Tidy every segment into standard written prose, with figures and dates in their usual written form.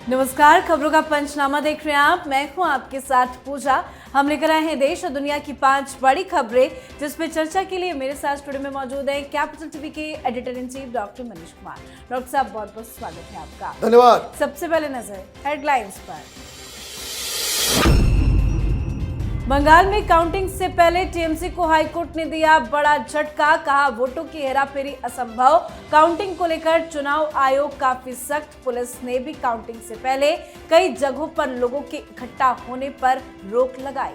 नमस्कार, खबरों का पंचनामा देख रहे हैं आप। मैं हूं आपके साथ पूजा। हम लेकर आए हैं देश और दुनिया की 5 बड़ी खबरें, जिसपे चर्चा के लिए मेरे साथ स्टूडियो में मौजूद है कैपिटल टीवी के editor in chief doctor Manish Kumar. Doctor साहब, बहुत बहुत स्वागत है आपका। धन्यवाद। सबसे पहले नजर हेडलाइंस पर। बंगाल में काउंटिंग से पहले टीएमसी को हाईकोर्ट ने दिया बड़ा झटका। कहा, वोटों की हेराफेरी असंभव। काउंटिंग को लेकर चुनाव आयोग काफी सख्त। पुलिस ने भी काउंटिंग से पहले कई जगहों पर लोगों के इकट्ठा होने पर रोक लगाई।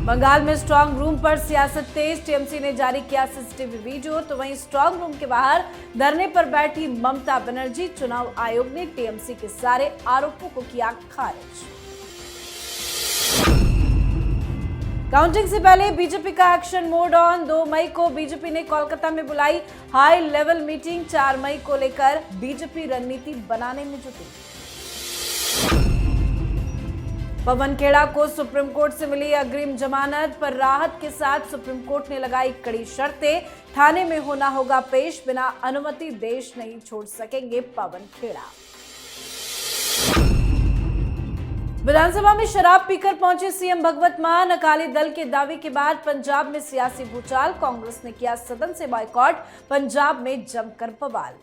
बंगाल में स्ट्रांग रूम पर सियासत तेज। टीएमसी ने जारी किया सीसीटीवी वीडियो, तो वहीं स्ट्रांग रूम के बाहर धरने पर बैठी ममता बनर्जी। चुनाव आयोग ने टीएमसी के सारे आरोपों को किया खारिज। काउंटिंग से पहले बीजेपी का एक्शन मोड ऑन। 2 मई को बीजेपी ने कोलकाता में बुलाई हाई लेवल मीटिंग। 4 मई को लेकर बीजेपी रणनीति बनाने में जुटी। पवन खेड़ा को सुप्रीम कोर्ट से मिली अग्रिम जमानत, पर राहत के साथ सुप्रीम कोर्ट ने लगाई कड़ी शर्तें। थाने में होना होगा पेश, बिना अनुमति देश नहीं छोड़ सकेंगे पवन खेड़ा। विधानसभा में शराब पीकर पहुंचे सीएम भगवत मान। अकाली दल के दावे के बाद पंजाब में सियासी भूचाल। कांग्रेस ने किया सदन से बॉयकॉट। पंजाब में जमकर बवाल।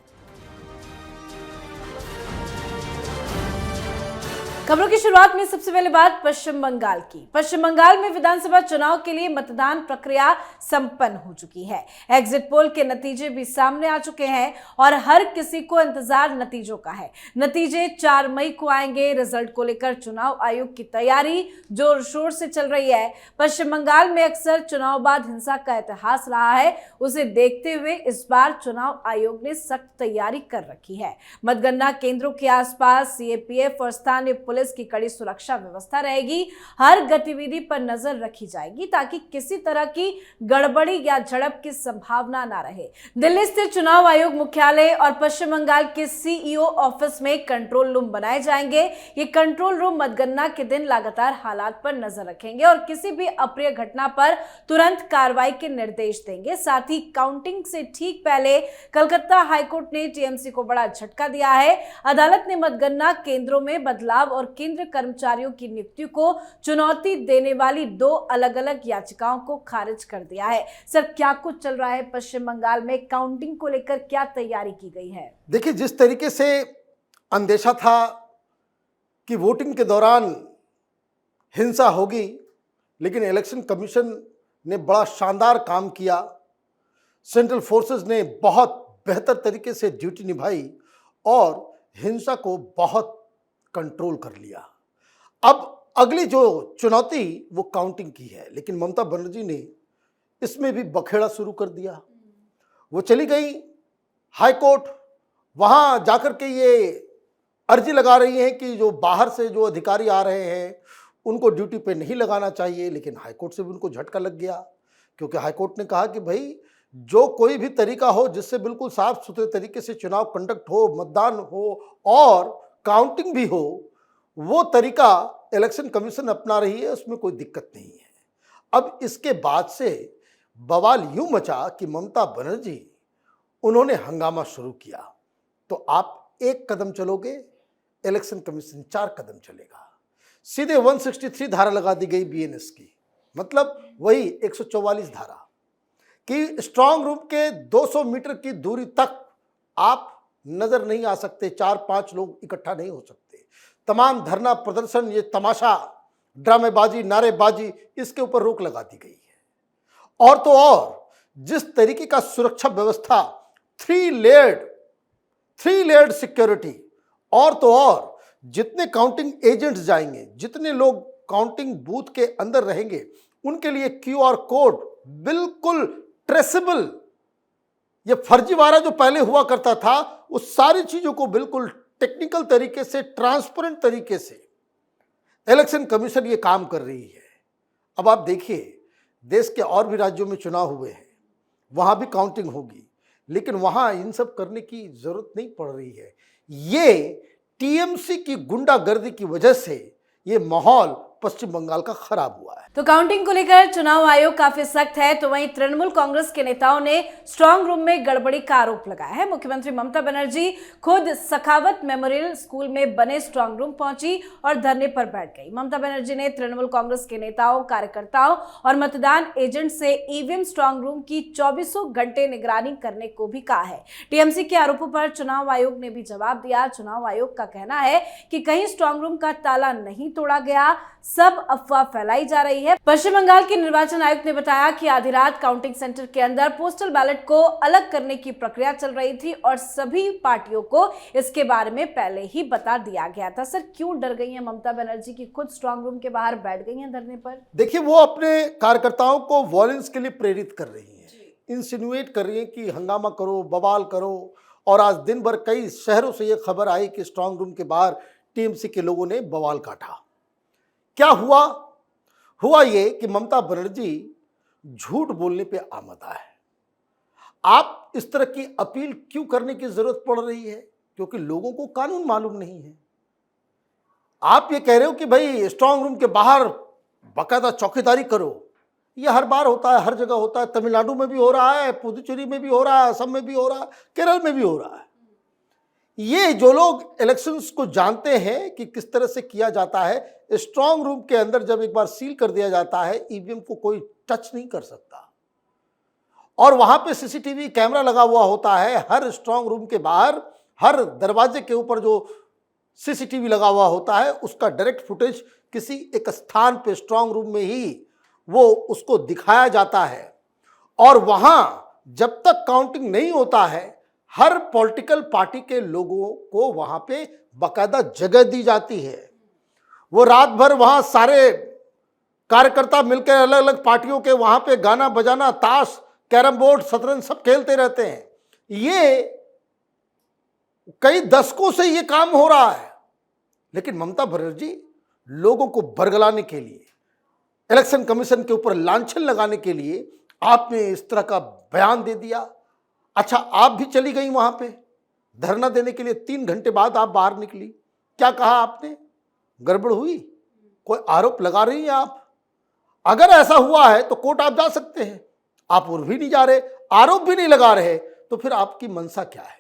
खबरों की शुरुआत में सबसे पहले बात पश्चिम बंगाल की। पश्चिम बंगाल में विधानसभा चुनाव के लिए मतदान प्रक्रिया संपन्न हो चुकी है। एग्जिट पोल के नतीजे भी सामने आ चुके हैं और हर किसी को इंतजार नतीजों का है। नतीजे 4 मई को आएंगे। रिजल्ट को लेकर चुनाव आयोग की तैयारी जोर शोर से चल रही है। पश्चिम बंगाल में अक्सर चुनाव बाद हिंसा का इतिहास रहा है। उसे देखते हुए इस बार चुनाव आयोग ने सख्त तैयारी कर रखी है। मतगणना केंद्रों के आसपास सीएपीएफ और स्थानीय पुलिस की कड़ी सुरक्षा व्यवस्था रहेगी। हर गतिविधि पर नजर रखी जाएगी ताकि किसी तरह की गड़बड़ी या झड़प की संभावना ना रहे। दिल्ली स्थित चुनाव आयोग मुख्यालय और पश्चिम बंगाल के सीईओ ऑफिस में कंट्रोल रूम बनाए जाएंगे। ये कंट्रोल रूम मतगणना के दिन लगातार हालात पर नजर रखेंगे और किसी भी अप्रिय घटना पर तुरंत कार्रवाई के निर्देश देंगे। साथ ही काउंटिंग से ठीक पहले कलकत्ता हाईकोर्ट ने टीएमसी को बड़ा झटका दिया है। अदालत ने मतगणना केंद्रों में बदलाव और केंद्रीय कर्मचारियों की नियुक्ति को चुनौती देने वाली 2 अलग-अलग याचिकाओं को खारिज कर दिया है। सर, क्या कुछ चल रहा है पश्चिम बंगाल में? काउंटिंग को लेकर क्या तैयारी की गई है? देखिए, जिस तरीके से अंदेशा था कि वोटिंग के दौरान हिंसा होगी, लेकिन इलेक्शन कमीशन ने बड़ा शानदार काम किया। सेंट्रल फोर्सेस ने बहुत बेहतर तरीके से ड्यूटी निभाई और हिंसा को बहुत कंट्रोल कर लिया। अब अगली जो चुनौती वो काउंटिंग की है, लेकिन ममता बनर्जी ने इसमें भी बखेड़ा शुरू कर दिया। वो चली गई हाई कोर्ट, वहां जाकर के ये अर्जी लगा रही हैं कि जो बाहर से जो अधिकारी आ रहे हैं उनको ड्यूटी पे नहीं लगाना चाहिए, लेकिन हाई कोर्ट से भी उनको झटका लग गया, क्योंकि हाई कोर्ट ने कहा कि भाई जो कोई भी तरीका हो जिससे बिल्कुल साफ सुथरे तरीके से चुनाव कंडक्ट हो, मतदान हो और काउंटिंग भी हो, वो तरीका इलेक्शन कमीशन अपना रही है, उसमें कोई दिक्कत नहीं है। अब इसके बाद से बवाल यूं मचा कि ममता बनर्जी उन्होंने हंगामा शुरू किया। तो आप 1 कदम चलोगे, इलेक्शन कमीशन 4 कदम चलेगा। सीधे 163 धारा लगा दी गई बीएनएस की, मतलब वही 144 धारा कि स्ट्रांग रूम के 200 मीटर की दूरी तक आप नजर नहीं आ सकते, 4-5 लोग इकट्ठा नहीं हो सकते। तमाम धरना प्रदर्शन, ये तमाशा, ड्रामेबाजी, नारेबाजी, इसके ऊपर रोक लगा दी गई है। और तो और जिस तरीके का सुरक्षा व्यवस्था, 3 लेयर्ड सिक्योरिटी, और तो और जितने काउंटिंग एजेंट्स जाएंगे, जितने लोग काउंटिंग बूथ के अंदर रहेंगे, उनके लिए क्यूआर कोड बिल्कुल ट्रेसेबल, ये फर्जीवाड़ा जो पहले हुआ करता था, उस सारी चीजों को बिल्कुल टेक्निकल तरीके से, ट्रांसपेरेंट तरीके से इलेक्शन कमीशन ये काम कर रही है। अब आप देखिए, देश के और भी राज्यों में चुनाव हुए हैं, वहां भी काउंटिंग होगी, लेकिन वहां इन सब करने की जरूरत नहीं पड़ रही है। ये टीएमसी की गुंडागर्दी की वजह से ये माहौल पश्चिम बंगाल का खराब हुआ है। तो काउंटिंग को लेकर चुनाव आयोग काफी सख्त है, तो वहीं तृणमूल कांग्रेस के नेताओं ने स्ट्रांग रूम में गड़बड़ी का आरोप लगाया है। मुख्यमंत्री ममता बनर्जी खुद सखावत मेमोरियल स्कूल में बने स्ट्रांग रूम पहुंची और धरने पर बैठ गई। ममता बनर्जी ने तृणमूल कांग्रेस के नेताओं, कार्यकर्ताओं और मतदान एजेंट से ईवीएम स्ट्रांग रूम की 24 घंटे निगरानी करने को भी कहा है। टीएमसी के आरोपों पर चुनाव आयोग ने भी जवाब दिया। चुनाव आयोग का कहना है कि कहीं स्ट्रांग रूम का ताला नहीं तोड़ा गया, सब अफवाह फैलाई जा रही है। पश्चिम बंगाल के निर्वाचन आयुक्त ने बताया कि आधी रात काउंटिंग सेंटर के अंदर पोस्टल बैलेट को अलग करने की प्रक्रिया चल रही थी और सभी पार्टियों को इसके बारे में पहले ही बता दिया गया था। सर, क्यों डर गई हैं ममता बनर्जी की खुद स्ट्रांग रूम के बाहर बैठ गई हैं धरने पर? देखिए, वो अपने कार्यकर्ताओं को वॉयलेंस के लिए प्रेरित कर रही हैं, इंसिनुएट कर रही हैं कि हंगामा करो, बवाल करो। और आज दिन भर कई शहरों से ये खबर आई कि स्ट्रांग रूम के बाहर टीएमसी के लोगों ने बवाल काटा। क्या हुआ ये कि ममता बनर्जी झूठ बोलने पे आमदा है। आप इस तरह की अपील क्यों करने की जरूरत पड़ रही है? क्योंकि लोगों को कानून मालूम नहीं है। आप ये कह रहे हो कि भाई स्ट्रांग रूम के बाहर बाकायदा चौकीदारी करो। ये हर बार होता है, हर जगह होता है। तमिलनाडु में भी हो रहा है, पुदुचेरी में भी हो रहा है, असम में भी हो रहा है, केरल में भी हो रहा है। ये जो लोग इलेक्शंस को जानते हैं कि किस तरह से किया जाता है, स्ट्रांग रूम के अंदर जब एक बार सील कर दिया जाता है, ईवीएम को कोई टच नहीं कर सकता। और वहां पे सीसीटीवी कैमरा लगा हुआ होता है। हर स्ट्रांग रूम के बाहर, हर दरवाजे के ऊपर जो सीसीटीवी लगा हुआ होता है, उसका डायरेक्ट फुटेज किसी एक स्थान पे स्ट्रांग रूम में ही वो उसको दिखाया जाता है। और वहां जब तक काउंटिंग नहीं होता है, हर पॉलिटिकल पार्टी के लोगों को वहां पे बाकायदा जगह दी जाती है। वो रात भर वहां सारे कार्यकर्ता मिलकर अलग अलग पार्टियों के वहां पे गाना बजाना, ताश, कैरम बोर्ड, शतरंज सब खेलते रहते हैं। ये कई दशकों से ये काम हो रहा है। लेकिन ममता बनर्जी लोगों को बरगलाने के लिए, इलेक्शन कमीशन के ऊपर लांछन लगाने के लिए आपने इस तरह का बयान दे दिया। अच्छा, आप भी चली गई वहां पे धरना देने के लिए। 3 घंटे बाद आप बाहर निकली। क्या कहा आपने? गड़बड़ हुई? कोई आरोप लगा रही हैं आप? अगर ऐसा हुआ है तो कोर्ट आप जा सकते हैं। आप उड़ भी नहीं जा रहे, आरोप भी नहीं लगा रहे, तो फिर आपकी मंशा क्या है?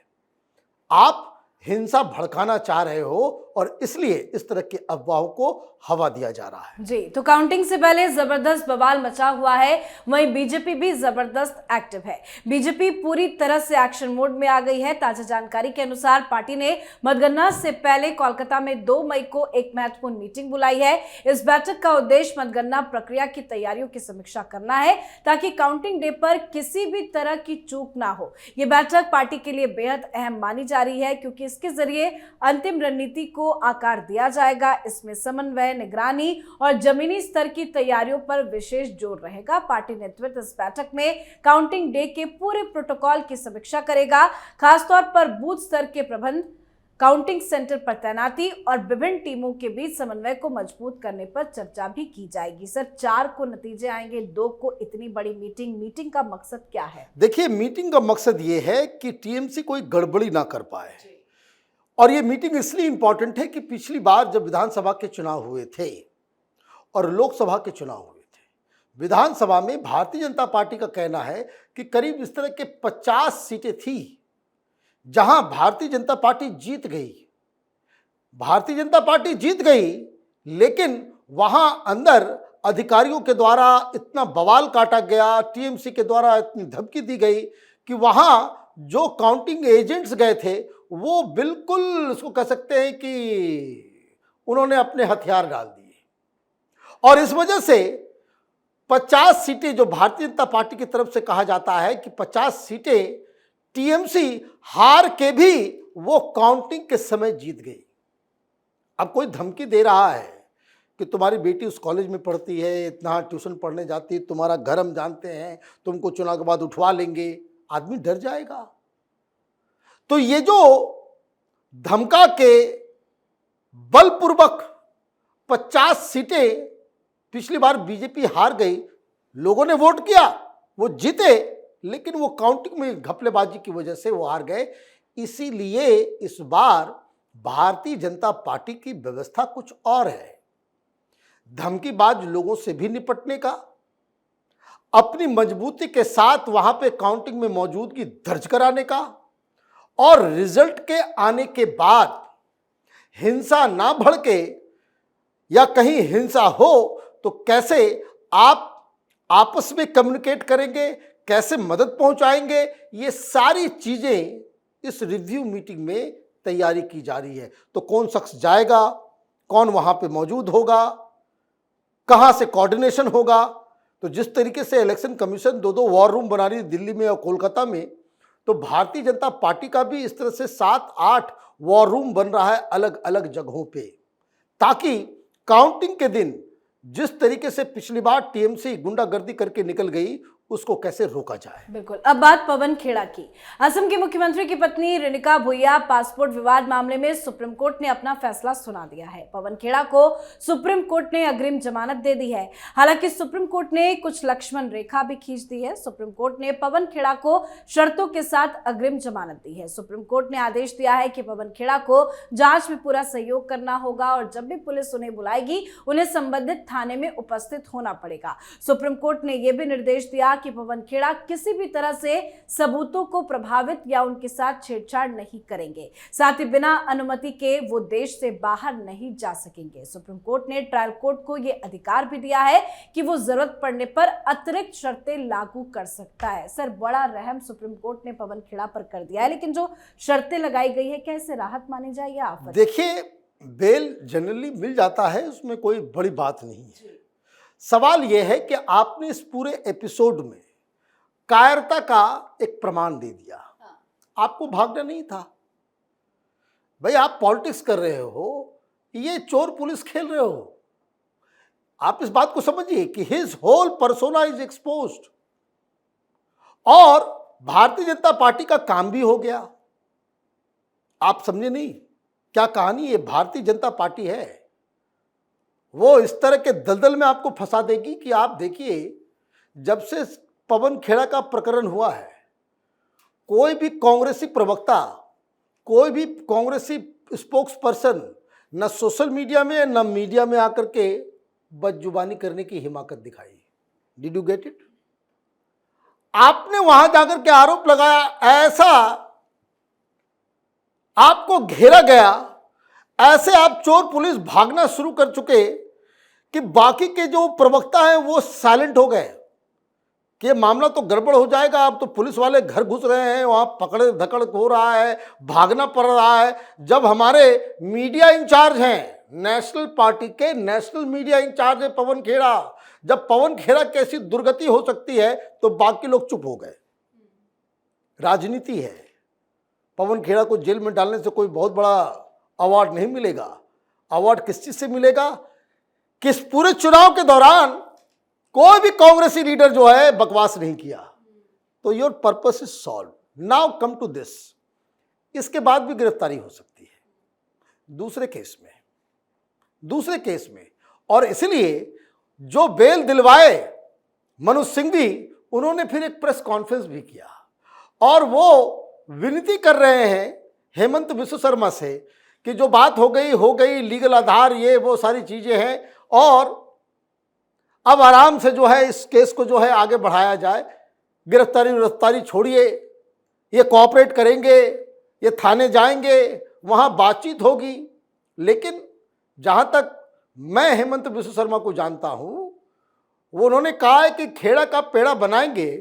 आप हिंसा भड़काना चाह रहे हो और इसलिए इस तरह की अफवाहों को हवा दिया जा रहा है। जी, तो काउंटिंग से पहले जबरदस्त बवाल मचा हुआ है, वहीं बीजेपी भी जबरदस्त एक्टिव है। बीजेपी पूरी तरह से एक्शन मोड में आ गई है। ताजा जानकारी के अनुसार पार्टी ने मतगणना से पहले कोलकाता में 2 मई को एक महत्वपूर्ण मीटिंग बुलाई है। इस बैठक का उद्देश्य मतगणना प्रक्रिया की तैयारियों की समीक्षा करना है, ताकि काउंटिंग डे पर किसी भी तरह की चूक ना हो। ये बैठक पार्टी के लिए बेहद अहम मानी जा रही है, क्योंकि इसके जरिए अंतिम रणनीति को आकार दिया जाएगा। इसमें समन्वय, निगरानी और जमीनी स्तर की तैयारियों पर विशेष जोर रहेगा। पार्टी नेतृत्व इस बैठक में काउंटिंग डे के पूरे प्रोटोकॉल की समीक्षा करेगा, खासतौर पर बूथ स्तर के प्रबंध, काउंटिंग सेंटर पर तैनाती और विभिन्न टीमों के बीच समन्वय को मजबूत करने पर चर्चा भी की जाएगी। सर, 4 को नतीजे आएंगे, 2 को इतनी बड़ी मीटिंग का मकसद क्या है? देखिए, मीटिंग का मकसद ये है कि टीएमसी कोई गड़बड़ी ना कर पाए। और ये मीटिंग इसलिए इंपॉर्टेंट है कि पिछली बार जब विधानसभा के चुनाव हुए थे और लोकसभा के चुनाव हुए थे, विधानसभा में भारतीय जनता पार्टी का कहना है कि करीब इस तरह के 50 सीटें थी जहां भारतीय जनता पार्टी जीत गई। भारतीय जनता पार्टी जीत गई, लेकिन वहां अंदर अधिकारियों के द्वारा इतना बवाल काटा गया, टीएमसी के द्वारा इतनी धमकी दी गई कि वहां जो काउंटिंग एजेंट्स गए थे वो बिल्कुल उसको कह सकते हैं कि उन्होंने अपने हथियार डाल दिए। और इस वजह से 50 सीटें जो भारतीय जनता पार्टी की तरफ से कहा जाता है कि 50 सीटें टीएमसी हार के भी वो काउंटिंग के समय जीत गई। अब कोई धमकी दे रहा है कि तुम्हारी बेटी उस कॉलेज में पढ़ती है, इतना ट्यूशन पढ़ने जाती है, तुम्हारा घर हम जानते हैं, तुमको चुनाव के बाद उठवा लेंगे, आदमी डर जाएगा। तो ये जो धमका के बलपूर्वक 50 सीटें पिछली बार बीजेपी हार गई, लोगों ने वोट किया, वो जीते, लेकिन वो काउंटिंग में घपलेबाजी की वजह से वो हार गए। इसीलिए इस बार भारतीय जनता पार्टी की व्यवस्था कुछ और है। धमकीबाज लोगों से भी निपटने का, अपनी मजबूती के साथ वहां पे काउंटिंग में मौजूदगी दर्ज कराने का, और रिजल्ट के आने के बाद हिंसा ना भड़के या कहीं हिंसा हो तो कैसे आप आपस में कम्युनिकेट करेंगे, कैसे मदद पहुंचाएंगे, ये सारी चीजें इस रिव्यू मीटिंग में तैयारी की जा रही है। तो कौन शख्स जाएगा, कौन वहां पे मौजूद होगा, कहां से कोऑर्डिनेशन होगा। तो जिस तरीके से इलेक्शन कमीशन दो वॉर रूम बना रही है दिल्ली में और कोलकाता में, तो भारतीय जनता पार्टी का भी इस तरह से 7-8 वॉर रूम बन रहा है अलग अलग जगहों पे, ताकि काउंटिंग के दिन जिस तरीके से पिछली बार टीएमसी गुंडागर्दी करके निकल गई उसको कैसे रोका जाए। बिल्कुल। अब बात पवन खेड़ा की। असम के मुख्यमंत्री की पत्नी रेणुका भुइया पासपोर्ट विवाद मामले में सुप्रीम कोर्ट ने अपना फैसला सुना दिया है। पवन खेड़ा को सुप्रीम कोर्ट ने अग्रिम जमानत दे दी है। हालांकि सुप्रीम कोर्ट ने कुछ लक्ष्मण रेखा भी खींच दी है। सुप्रीम कोर्ट ने पवन खेड़ा को शर्तों के साथ अग्रिम जमानत दी है। सुप्रीम कोर्ट ने आदेश दिया है कि पवन खेड़ा को जांच में पूरा सहयोग करना होगा और जब भी पुलिस उन्हें बुलाएगी उन्हें संबंधित थाने में उपस्थित होना पड़ेगा। सुप्रीम कोर्ट ने यह भी निर्देश दिया कि पवन खेड़ा किसी भी तरह से सबूतों को प्रभावित या उनके साथ छेड़छाड़ नहीं करेंगे, साथ ही बिना अनुमति के वो देश से बाहर नहीं जा सकेंगे। सुप्रीम कोर्ट ने ट्रायल कोर्ट को यह अधिकार भी दिया है कि वो जरूरत पड़ने पर अतिरिक्त शर्तें लागू कर सकता है। सर, बड़ा रहम सुप्रीम कोर्ट ने पवन खेड़ा पर कर दिया है, लेकिन जो शर्तें लगाई गई है क्या इससे राहत मानी जाए या आफत? देखिए, बेल जनरली मिल जाता है, उसमें कोई बड़ी बात नहीं है। सवाल यह है कि आपने इस पूरे एपिसोड में कायरता का एक प्रमाण दे दिया। आपको भागना नहीं था भाई, आप पॉलिटिक्स कर रहे हो, ये चोर पुलिस खेल रहे हो। आप इस बात को समझिए कि his whole persona is exposed और भारतीय जनता पार्टी का काम भी हो गया। आप समझे नहीं क्या कहानी? ये भारतीय जनता पार्टी है, वो इस तरह के दलदल में आपको फंसा देगी कि आप देखिए, जब से पवन खेड़ा का प्रकरण हुआ है, कोई भी कांग्रेसी प्रवक्ता, कोई भी कांग्रेसी स्पोक्स पर्सन न सोशल मीडिया में न मीडिया में आकर के बदजुबानी करने की हिमाकत दिखाई। Did you get it? आपने वहां जाकर के आरोप लगाया, ऐसा आपको घेरा गया, ऐसे आप चोर पुलिस भागना शुरू कर चुके कि बाकी के जो प्रवक्ता हैं वो साइलेंट हो गए कि मामला तो गड़बड़ हो जाएगा। अब तो पुलिस वाले घर घुस रहे हैं, वहां पकड़े धकड़ हो रहा है, भागना पड़ रहा है। जब हमारे मीडिया इंचार्ज हैं, नेशनल पार्टी के नेशनल मीडिया इंचार्ज है पवन खेड़ा, जब पवन खेड़ा कैसी दुर्गति हो सकती है तो बाकी लोग चुप हो गए। राजनीति है, पवन खेड़ा को जेल में डालने से कोई बहुत बड़ा अवार्ड नहीं मिलेगा। अवार्ड किस चीज से मिलेगा? किस पूरे चुनाव के दौरान कोई भी कांग्रेसी लीडर जो है बकवास नहीं किया, तो your purpose is solve. Now come to this, इसके बाद भी गिरफ्तारी हो सकती है दूसरे केस में, और इसलिए जो बेल दिलवाए मनोज सिंघवी, उन्होंने फिर एक प्रेस कॉन्फ्रेंस भी किया और वो विनती कर रहे हैं हेमंत बिस्व शर्मा से कि जो बात हो गई, लीगल आधार ये वो सारी चीजें हैं और अब आराम से जो है इस केस को जो है आगे बढ़ाया जाए। गिरफ्तारी छोड़िए, ये कोऑपरेट करेंगे, ये थाने जाएंगे, वहाँ बातचीत होगी। लेकिन जहाँ तक मैं हेमंत बिस्व शर्मा को जानता हूँ, वो उन्होंने कहा है कि खेड़ा का पेड़ा बनाएंगे,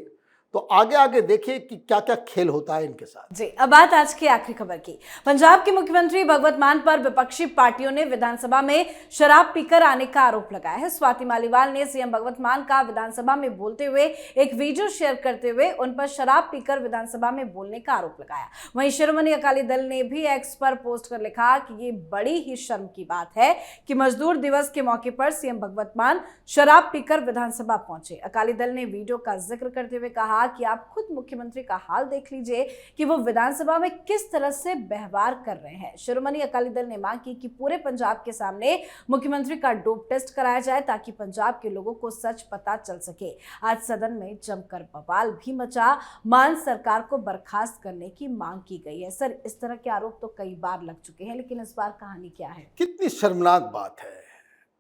तो आगे आगे देखिए कि क्या क्या खेल होता है इनके साथ। जी, अब बात आज की आखिरी खबर की। पंजाब के मुख्यमंत्री भगवंत मान पर विपक्षी पार्टियों ने विधानसभा में शराब पीकर आने का आरोप लगाया है। स्वाति मालीवाल ने सीएम भगवंत मान का विधानसभा में बोलते हुए एक वीडियो शेयर करते हुए उन पर शराब पीकर विधानसभा में बोलने का आरोप लगाया। वहीं शिरोमणि अकाली दल ने भी एक्स पर पोस्ट कर लिखा कि ये बड़ी ही शर्म की बात है कि मजदूर दिवस के मौके पर सीएम भगवंत मान शराब पीकर विधानसभा पहुंचे। अकाली दल ने वीडियो का जिक्र करते हुए कहा कि आप खुद मुख्यमंत्री का हाल देख लीजिए कि वो विधानसभा में किस तरह से व्यवहार कर रहे हैं। शिरोमणि अकाली दल ने मांग की कि पूरे पंजाब के सामने मुख्यमंत्री का डोप टेस्ट कराया जाए ताकि पंजाब के लोगों को सच पता चल सके। आज सदन में जमकर बवाल भी मचा, मान सरकार को बर्खास्त करने की मांग की गई है। सर, इस तरह के आरोप तो कई बार लग चुके हैं, लेकिन इस बार कहानी क्या है? कितनी शर्मनाक बात है।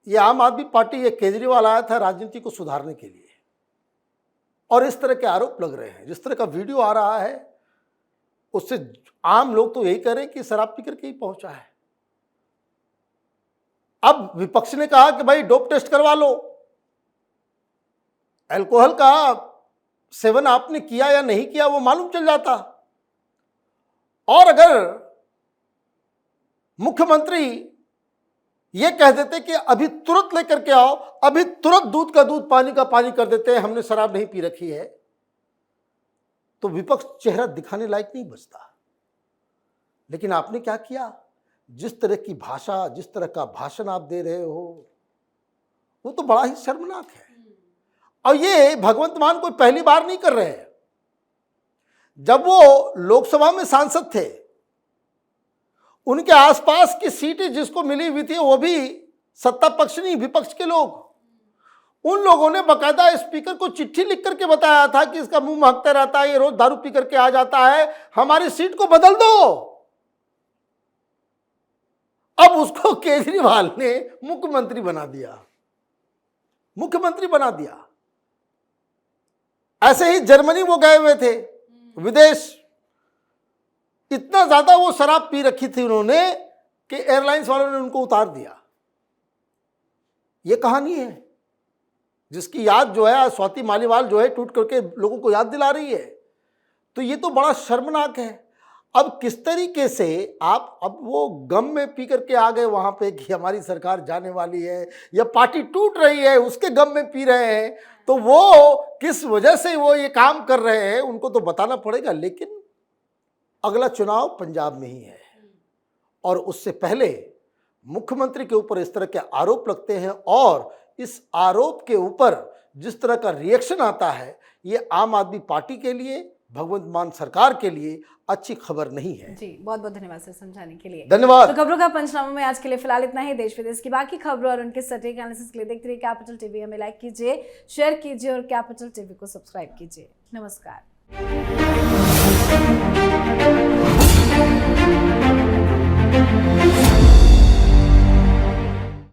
ये आम आदमी पार्टी, ये केजरीवाल आया था राजनीति को सुधारने के लिए, और इस तरह के आरोप लग रहे हैं। जिस तरह का वीडियो आ रहा है उससे आम लोग तो यही कह रहे हैं कि शराब पी करके ही पहुंचा है। अब विपक्ष ने कहा कि भाई डोप टेस्ट करवा लो, अल्कोहल का सेवन आपने किया या नहीं किया वो मालूम चल जाता। और अगर मुख्यमंत्री ये कह देते कि अभी तुरंत लेकर के आओ, अभी तुरंत दूध का दूध पानी का पानी कर देते हैं, हमने शराब नहीं पी रखी है, तो विपक्ष चेहरा दिखाने लायक नहीं बचता। लेकिन आपने क्या किया, जिस तरह की भाषा, जिस तरह का भाषण आप दे रहे हो वो तो बड़ा ही शर्मनाक है। और ये भगवंत मान कोई पहली बार नहीं कर रहे हैं। जब वो लोकसभा में सांसद थे, उनके आसपास की सीटें जिसको मिली हुई थी वो भी सत्ता पक्ष नहीं, विपक्ष के लोग, उन लोगों ने बकायदा स्पीकर को चिट्ठी लिख करके बताया था कि इसका मुंह महकता रहता है, ये रोज दारू पी करके आ जाता है, हमारी सीट को बदल दो। अब उसको केजरीवाल ने मुख्यमंत्री बना दिया, मुख्यमंत्री बना दिया। ऐसे ही जर्मनी वो गए हुए थे विदेश, इतना ज्यादा वो शराब पी रखी थी उन्होंने कि एयरलाइंस वालों ने उनको उतार दिया। ये कहानी है जिसकी याद जो है स्वाति मालीवाल जो है टूट करके लोगों को याद दिला रही है। तो ये तो बड़ा शर्मनाक है। अब किस तरीके से आप अब वो गम में पी करके आ गए वहां पे कि हमारी सरकार जाने वाली है या पार्टी टूट रही है, उसके गम में पी रहे हैं, तो वो किस वजह से वो ये काम कर रहे हैं उनको तो बताना पड़ेगा। लेकिन अगला चुनाव पंजाब में ही है और उससे पहले मुख्यमंत्री के ऊपर इस तरह के आरोप लगते हैं और इस आरोप के ऊपर जिस तरह का रिएक्शन आता है, ये आम आदमी पार्टी के लिए, भगवंत मान सरकार के लिए अच्छी खबर नहीं है। जी, बहुत बहुत धन्यवाद सर समझाने के लिए। धन्यवाद। तो खबरों का पंचनामा में आज के लिए फिलहाल इतना ही। देश विदेश की बाकी खबरों और उनके सटीक एनालिसिस के लिए देखते रहिए कैपिटल टीवी। हमें लाइक कीजिए, शेयर कीजिए और कैपिटल टीवी को सब्सक्राइब कीजिए। नमस्कार।